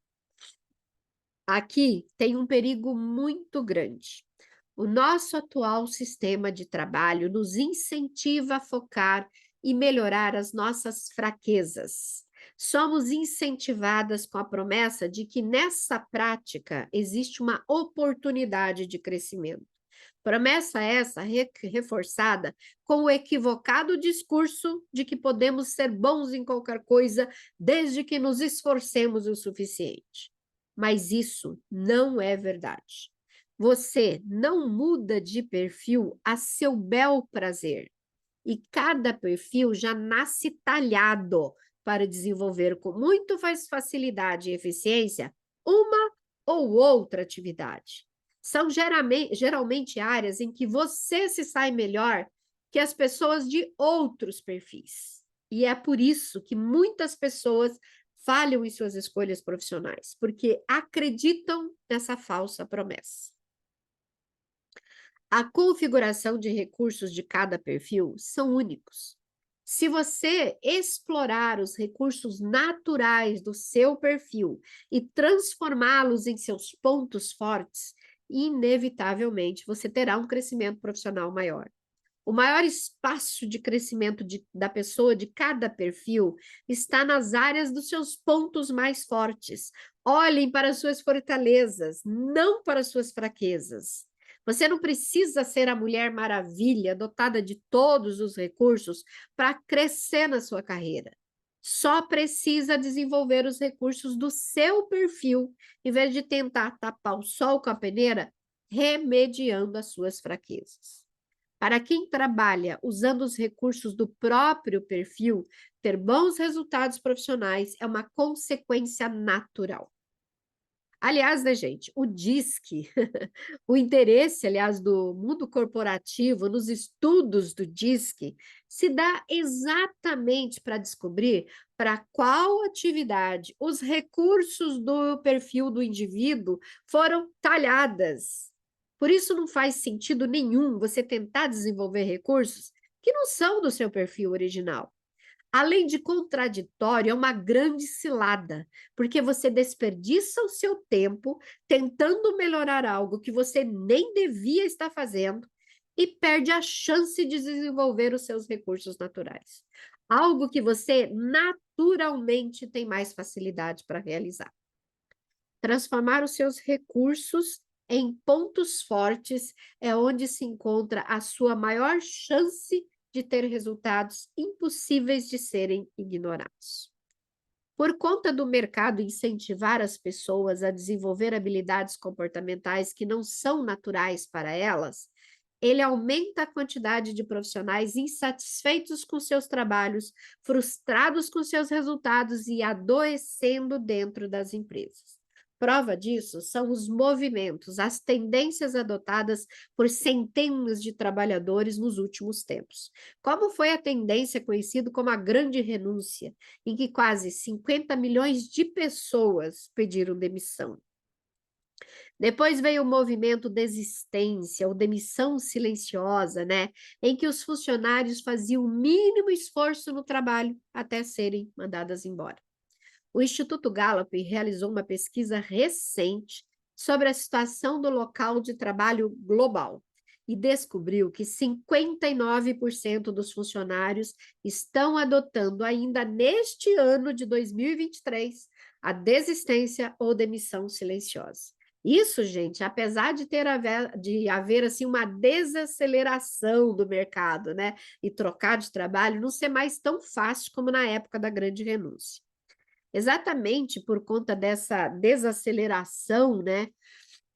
Aqui tem um perigo muito grande. O nosso atual sistema de trabalho nos incentiva a focar e melhorar as nossas fraquezas. Somos incentivadas com a promessa de que nessa prática existe uma oportunidade de crescimento. Promessa essa reforçada com o equivocado discurso de que podemos ser bons em qualquer coisa desde que nos esforcemos o suficiente. Mas isso não é verdade. Você não muda de perfil a seu bel prazer. E cada perfil já nasce talhado para desenvolver com muito mais facilidade e eficiência uma ou outra atividade. São geralmente áreas em que você se sai melhor que as pessoas de outros perfis. E é por isso que muitas pessoas falham em suas escolhas profissionais, porque acreditam nessa falsa promessa. A configuração de recursos de cada perfil são únicos. Se você explorar os recursos naturais do seu perfil e transformá-los em seus pontos fortes, inevitavelmente você terá um crescimento profissional maior. O maior espaço de crescimento da pessoa, de cada perfil, está nas áreas dos seus pontos mais fortes. Olhem para as suas fortalezas, não para as suas fraquezas. Você não precisa ser a Mulher Maravilha, dotada de todos os recursos, para crescer na sua carreira. Só precisa desenvolver os recursos do seu perfil, em vez de tentar tapar o sol com a peneira, remediando as suas fraquezas. Para quem trabalha usando os recursos do próprio perfil, ter bons resultados profissionais é uma consequência natural. Aliás, né, gente, o DISC, o interesse, aliás, do mundo corporativo nos estudos do DISC se dá exatamente para descobrir para qual atividade os recursos do perfil do indivíduo foram talhadas. Por isso não faz sentido nenhum você tentar desenvolver recursos que não são do seu perfil original. Além de contraditório, é uma grande cilada, porque você desperdiça o seu tempo tentando melhorar algo que você nem devia estar fazendo e perde a chance de desenvolver os seus recursos naturais. Algo que você naturalmente tem mais facilidade para realizar. Transformar os seus recursos em pontos fortes é onde se encontra a sua maior chance de ter resultados impossíveis de serem ignorados. Por conta do mercado incentivar as pessoas a desenvolver habilidades comportamentais que não são naturais para elas, ele aumenta a quantidade de profissionais insatisfeitos com seus trabalhos, frustrados com seus resultados e adoecendo dentro das empresas. prova disso são os movimentos, as tendências adotadas por centenas de trabalhadores nos últimos tempos. Como foi a tendência conhecida como a Grande Renúncia, em que quase 50 milhões de pessoas pediram demissão. Depois veio o movimento desistência, ou demissão silenciosa, né? Em que os funcionários faziam o mínimo esforço no trabalho até serem mandadas embora. O Instituto Gallup realizou uma pesquisa recente sobre a situação do local de trabalho global e descobriu que 59% dos funcionários estão adotando ainda neste ano de 2023 a desistência ou demissão silenciosa. Isso, gente, apesar de haver assim, uma desaceleração do mercado, né? E trocar de trabalho não ser mais tão fácil como na época da Grande Renúncia. Exatamente por conta dessa desaceleração, né?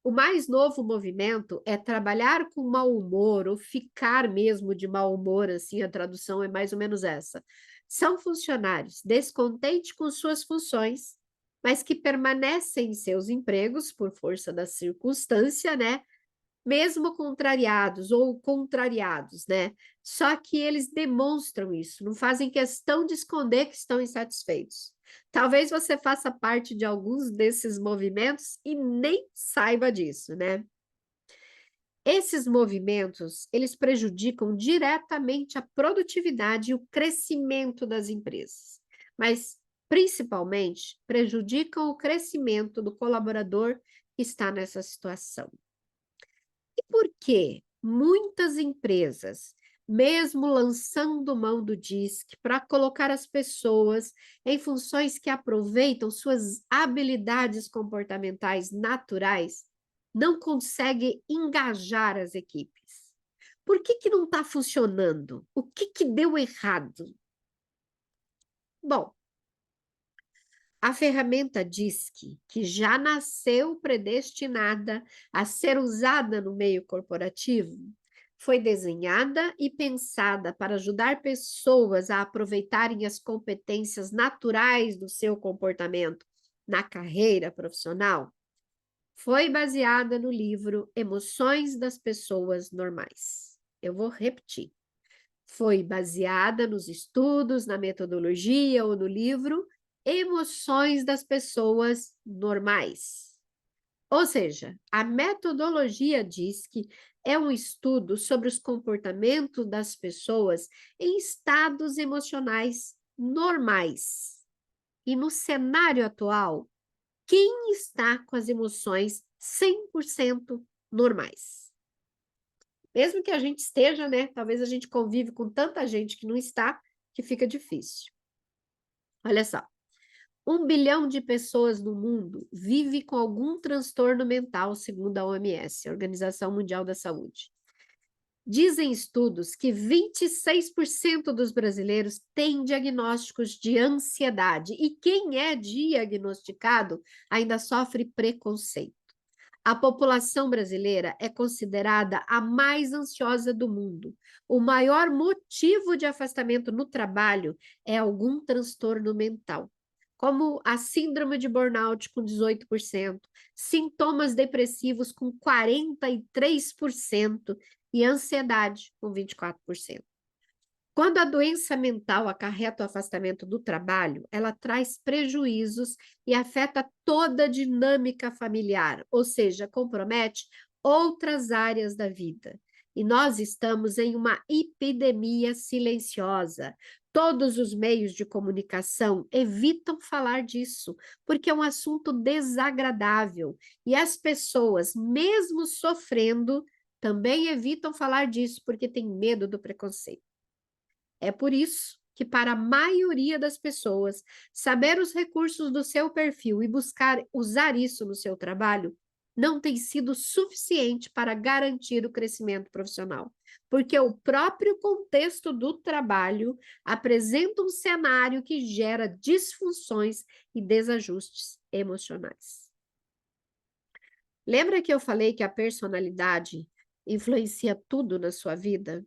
O mais novo movimento é trabalhar com mau humor ou ficar mesmo de mau humor, assim, a tradução é mais ou menos essa. São funcionários descontentes com suas funções, mas que permanecem em seus empregos por força da circunstância, né? Mesmo contrariados, né? Só que eles demonstram isso, não fazem questão de esconder que estão insatisfeitos. Talvez você faça parte de alguns desses movimentos e nem saiba disso, né? Esses movimentos, eles prejudicam diretamente a produtividade e o crescimento das empresas, mas principalmente prejudicam o crescimento do colaborador que está nessa situação. E por que muitas empresas, mesmo lançando mão do DISC para colocar as pessoas em funções que aproveitam suas habilidades comportamentais naturais, não conseguem engajar as equipes? Por que não está funcionando? O que deu errado? Bom, a ferramenta DISC, que já nasceu predestinada a ser usada no meio corporativo, foi desenhada e pensada para ajudar pessoas a aproveitarem as competências naturais do seu comportamento na carreira profissional. Foi baseada no livro Emoções das Pessoas Normais. Eu vou repetir. Foi baseada nos estudos, na metodologia ou no livro Emoções das Pessoas Normais. Ou seja, a metodologia diz que é um estudo sobre os comportamentos das pessoas em estados emocionais normais. E no cenário atual, quem está com as emoções 100% normais? Mesmo que a gente esteja, né? Talvez a gente convive com tanta gente que não está, que fica difícil. Olha só, 1 bilhão de pessoas no mundo vive com algum transtorno mental, segundo a OMS, a Organização Mundial da Saúde. Dizem estudos que 26% dos brasileiros têm diagnósticos de ansiedade e quem é diagnosticado ainda sofre preconceito. A população brasileira é considerada a mais ansiosa do mundo. O maior motivo de afastamento no trabalho é algum transtorno mental, como a síndrome de burnout com 18%, sintomas depressivos com 43% e ansiedade com 24%. Quando a doença mental acarreta o afastamento do trabalho, ela traz prejuízos e afeta toda a dinâmica familiar, ou seja, compromete outras áreas da vida. E nós estamos em uma epidemia silenciosa. Todos os meios de comunicação evitam falar disso, porque é um assunto desagradável. E as pessoas, mesmo sofrendo, também evitam falar disso, porque têm medo do preconceito. É por isso que, para a maioria das pessoas, saber os recursos do seu perfil e buscar usar isso no seu trabalho não tem sido suficiente para garantir o crescimento profissional, porque o próprio contexto do trabalho apresenta um cenário que gera disfunções e desajustes emocionais. Lembra que eu falei que a personalidade influencia tudo na sua vida?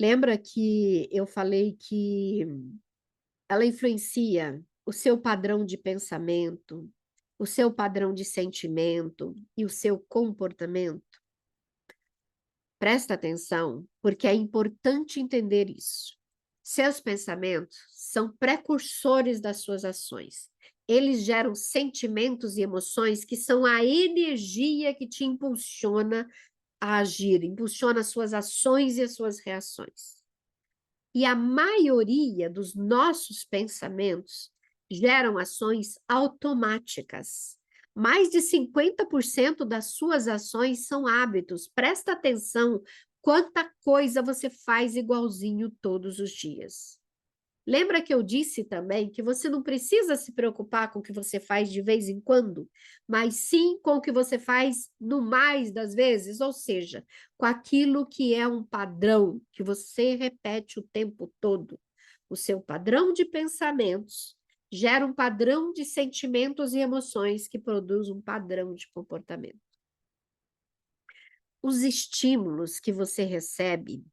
Lembra que eu falei que ela influencia o seu padrão de pensamento, o seu padrão de sentimento e o seu comportamento? Presta atenção, porque é importante entender isso. Seus pensamentos são precursores das suas ações. Eles geram sentimentos e emoções que são a energia que te impulsiona a agir, impulsiona as suas ações e as suas reações. E a maioria dos nossos pensamentos geram ações automáticas. Mais de 50% das suas ações são hábitos. Presta atenção quanta coisa você faz igualzinho todos os dias. Lembra que eu disse também que você não precisa se preocupar com o que você faz de vez em quando, mas sim com o que você faz no mais das vezes, ou seja, com aquilo que é um padrão que você repete o tempo todo. O seu padrão de pensamentos gera um padrão de sentimentos e emoções que produz um padrão de comportamento. Os estímulos que você recebe,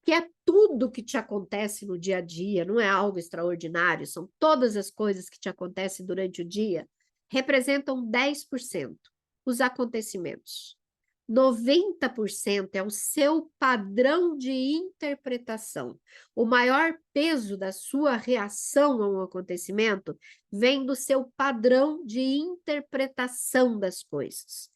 que é tudo que te acontece no dia a dia, não é algo extraordinário, são todas as coisas que te acontecem durante o dia, representam 10%, os acontecimentos. 90% é o seu padrão de interpretação. O maior peso da sua reação a um acontecimento vem do seu padrão de interpretação das coisas.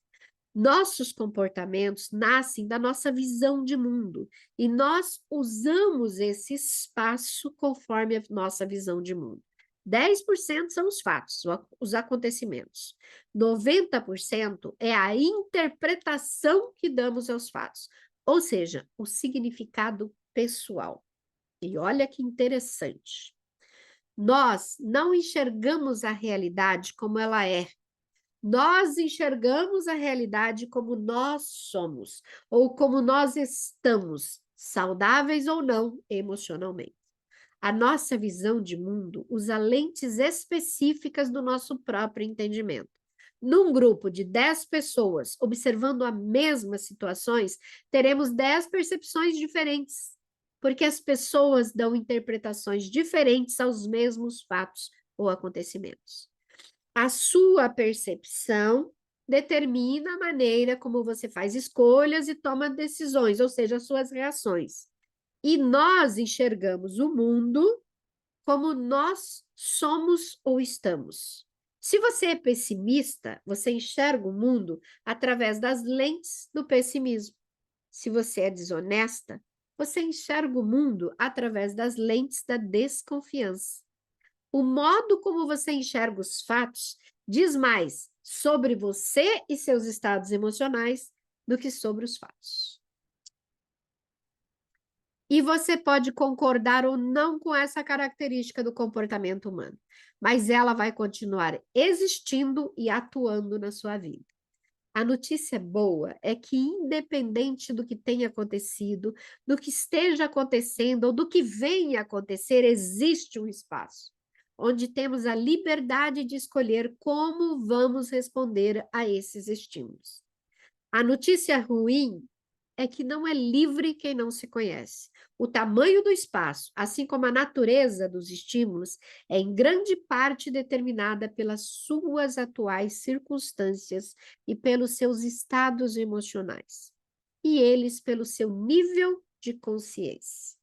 Nossos comportamentos nascem da nossa visão de mundo e nós usamos esse espaço conforme a nossa visão de mundo. 10% são os fatos, os acontecimentos. 90% é a interpretação que damos aos fatos, ou seja, o significado pessoal. E olha que interessante. Nós não enxergamos a realidade como ela é. Nós enxergamos a realidade como nós somos, ou como nós estamos, saudáveis ou não emocionalmente. A nossa visão de mundo usa lentes específicas do nosso próprio entendimento. Num grupo de 10 pessoas observando as mesmas situações, teremos 10 percepções diferentes, porque as pessoas dão interpretações diferentes aos mesmos fatos ou acontecimentos. A sua percepção determina a maneira como você faz escolhas e toma decisões, ou seja, as suas reações. E nós enxergamos o mundo como nós somos ou estamos. Se você é pessimista, você enxerga o mundo através das lentes do pessimismo. Se você é desonesta, você enxerga o mundo através das lentes da desconfiança. O modo como você enxerga os fatos diz mais sobre você e seus estados emocionais do que sobre os fatos. E você pode concordar ou não com essa característica do comportamento humano, mas ela vai continuar existindo e atuando na sua vida. A notícia boa é que, independente do que tenha acontecido, do que esteja acontecendo ou do que venha a acontecer, existe um espaço onde temos a liberdade de escolher como vamos responder a esses estímulos. A notícia ruim é que não é livre quem não se conhece. O tamanho do espaço, assim como a natureza dos estímulos, é em grande parte determinada pelas suas atuais circunstâncias e pelos seus estados emocionais, e eles pelo seu nível de consciência.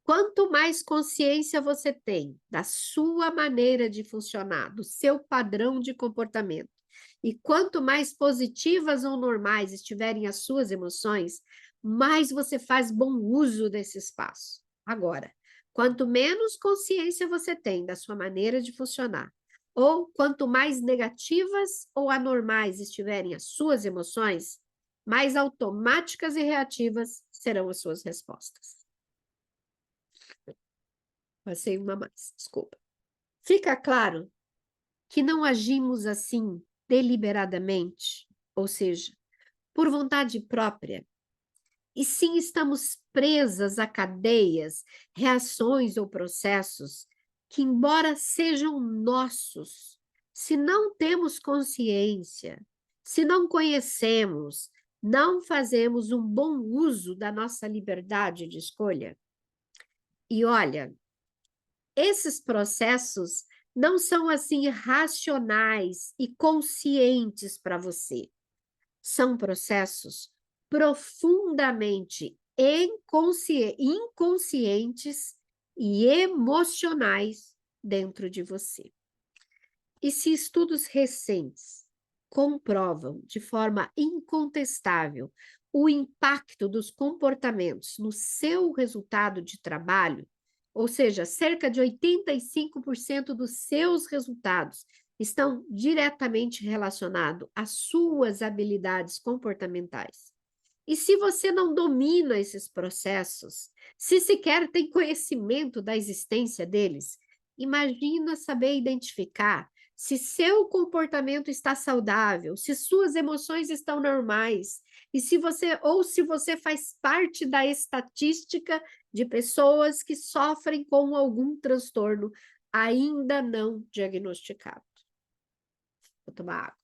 Quanto mais consciência você tem da sua maneira de funcionar, do seu padrão de comportamento, e quanto mais positivas ou normais estiverem as suas emoções, mais você faz bom uso desse espaço. Agora, quanto menos consciência você tem da sua maneira de funcionar, ou quanto mais negativas ou anormais estiverem as suas emoções, mais automáticas e reativas serão as suas respostas. Passei uma mais, desculpa. Fica claro que não agimos assim deliberadamente, ou seja, por vontade própria, e sim estamos presas a cadeias, reações ou processos que, embora sejam nossos, se não temos consciência, se não conhecemos, não fazemos um bom uso da nossa liberdade de escolha. E olha, Esses processos não são assim racionais e conscientes para você. São processos profundamente inconscientes e emocionais dentro de você. E se estudos recentes comprovam de forma incontestável o impacto dos comportamentos no seu resultado de trabalho, ou seja, cerca de 85% dos seus resultados estão diretamente relacionados às suas habilidades comportamentais. E se você não domina esses processos, se sequer tem conhecimento da existência deles, imagina saber identificar se seu comportamento está saudável, se suas emoções estão normais, e se você faz parte da estatística de pessoas que sofrem com algum transtorno ainda não diagnosticado. Vou tomar água.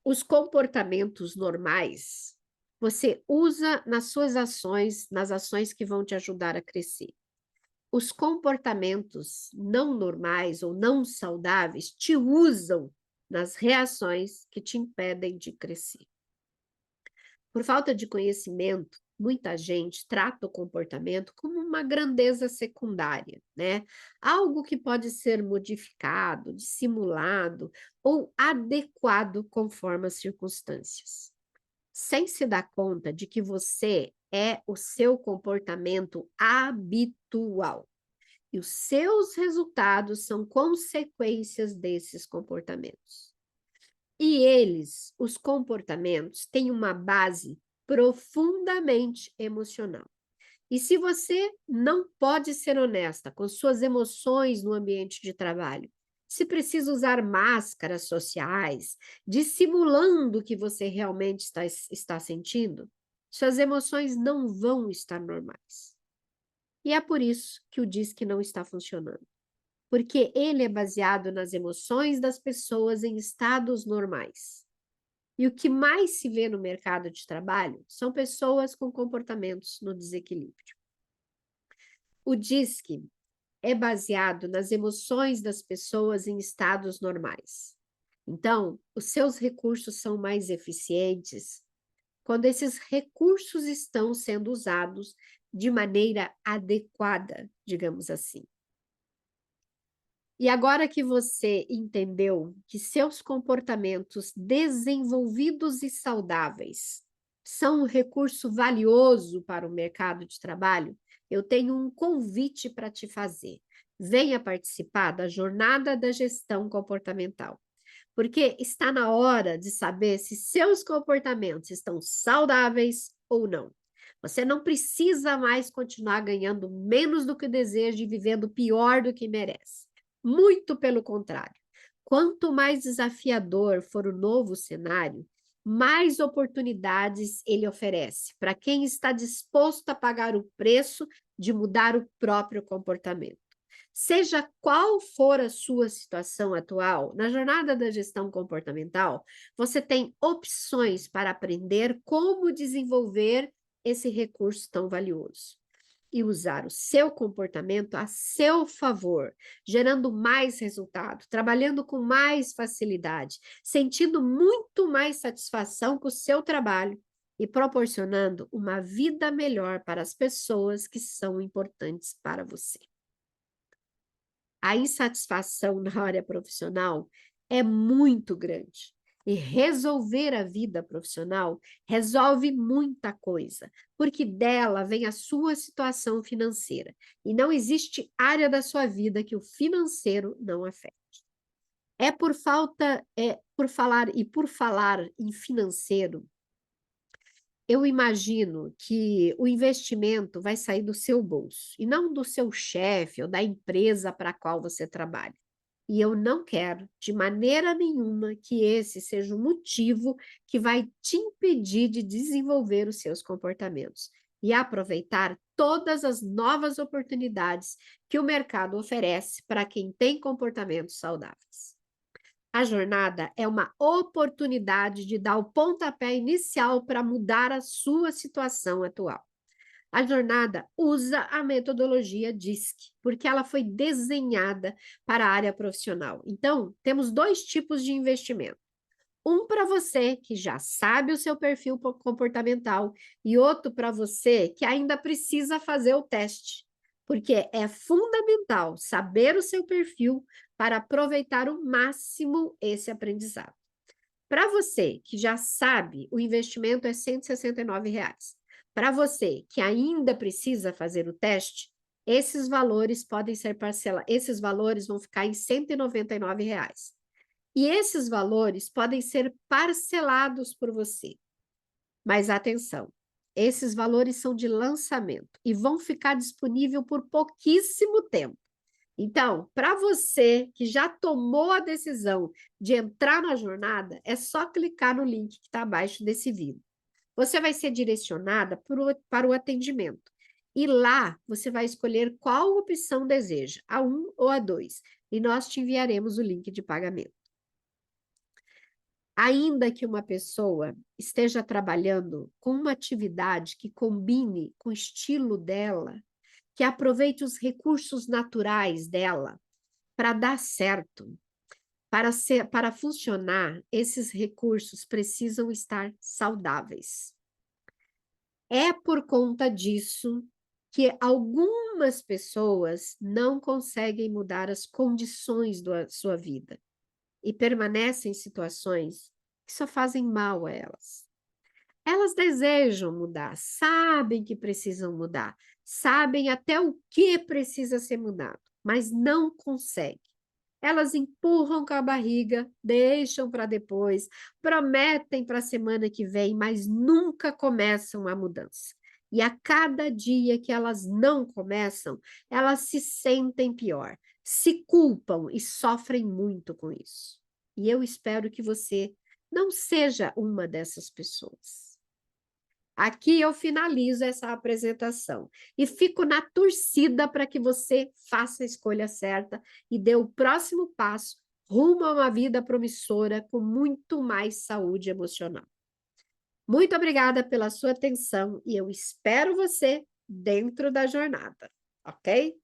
Os comportamentos normais você usa nas suas ações, nas ações que vão te ajudar a crescer. Os comportamentos não normais ou não saudáveis te usam nas reações que te impedem de crescer. Por falta de conhecimento, muita gente trata o comportamento como uma grandeza secundária, né? Algo que pode ser modificado, dissimulado ou adequado conforme as circunstâncias. Sem se dar conta de que você é o seu comportamento habitual. E os seus resultados são consequências desses comportamentos. E eles, os comportamentos, têm uma base profundamente emocional. E se você não pode ser honesta com suas emoções no ambiente de trabalho, se precisa usar máscaras sociais, dissimulando o que você realmente está sentindo, suas emoções não vão estar normais. E é por isso que o DISC não está funcionando. Porque ele é baseado nas emoções das pessoas em estados normais. E o que mais se vê no mercado de trabalho são pessoas com comportamentos no desequilíbrio. O DISC é baseado nas emoções das pessoas em estados normais. Então, os seus recursos são mais eficientes quando esses recursos estão sendo usados de maneira adequada, digamos assim. E agora que você entendeu que seus comportamentos desenvolvidos e saudáveis são um recurso valioso para o mercado de trabalho, eu tenho um convite para te fazer. Venha participar da Jornada da Gestão Comportamental, porque está na hora de saber se seus comportamentos estão saudáveis ou não. Você não precisa mais continuar ganhando menos do que deseja e vivendo pior do que merece. Muito pelo contrário. Quanto mais desafiador for o novo cenário, mais oportunidades ele oferece para quem está disposto a pagar o preço de mudar o próprio comportamento. Seja qual for a sua situação atual, na jornada da gestão comportamental, você tem opções para aprender como desenvolver esse recurso tão valioso e usar o seu comportamento a seu favor, gerando mais resultado, trabalhando com mais facilidade, sentindo muito mais satisfação com o seu trabalho e proporcionando uma vida melhor para as pessoas que são importantes para você. A insatisfação na área profissional é muito grande. E resolver a vida profissional resolve muita coisa, porque dela vem a sua situação financeira. E não existe área da sua vida que o financeiro não afete. Por falar em financeiro, eu imagino que o investimento vai sair do seu bolso e não do seu chefe ou da empresa para a qual você trabalha. E eu não quero, de maneira nenhuma, que esse seja o motivo que vai te impedir de desenvolver os seus comportamentos e aproveitar todas as novas oportunidades que o mercado oferece para quem tem comportamentos saudáveis. A jornada é uma oportunidade de dar o pontapé inicial para mudar a sua situação atual. A jornada usa a metodologia DISC, porque ela foi desenhada para a área profissional. Então, temos dois tipos de investimento. Um para você que já sabe o seu perfil comportamental e outro para você que ainda precisa fazer o teste, porque é fundamental saber o seu perfil para aproveitar o máximo esse aprendizado. Para você que já sabe, o investimento é R$ 169. Para você que ainda precisa fazer o teste, esses valores podem ser parcelados, esses valores vão ficar em R$ 199. E esses valores podem ser parcelados por você. Mas atenção, esses valores são de lançamento e vão ficar disponíveis por pouquíssimo tempo. Então, para você que já tomou a decisão de entrar na jornada, é só clicar no link que está abaixo desse vídeo. Você vai ser direcionada para o atendimento. E lá você vai escolher qual opção deseja, a 1 ou a 2. E nós te enviaremos o link de pagamento. Ainda que uma pessoa esteja trabalhando com uma atividade que combine com o estilo dela, que aproveite os recursos naturais dela para dar certo, para funcionar, esses recursos precisam estar saudáveis. É por conta disso que algumas pessoas não conseguem mudar as condições da sua vida e permanecem em situações que só fazem mal a elas. Elas desejam mudar, sabem que precisam mudar, sabem até o que precisa ser mudado, mas não conseguem. Elas empurram com a barriga, deixam para depois, prometem para a semana que vem, mas nunca começam a mudança. E a cada dia que elas não começam, elas se sentem pior, se culpam e sofrem muito com isso. E eu espero que você não seja uma dessas pessoas. Aqui eu finalizo essa apresentação e fico na torcida para que você faça a escolha certa e dê o próximo passo rumo a uma vida promissora com muito mais saúde emocional. Muito obrigada pela sua atenção e eu espero você dentro da jornada, ok?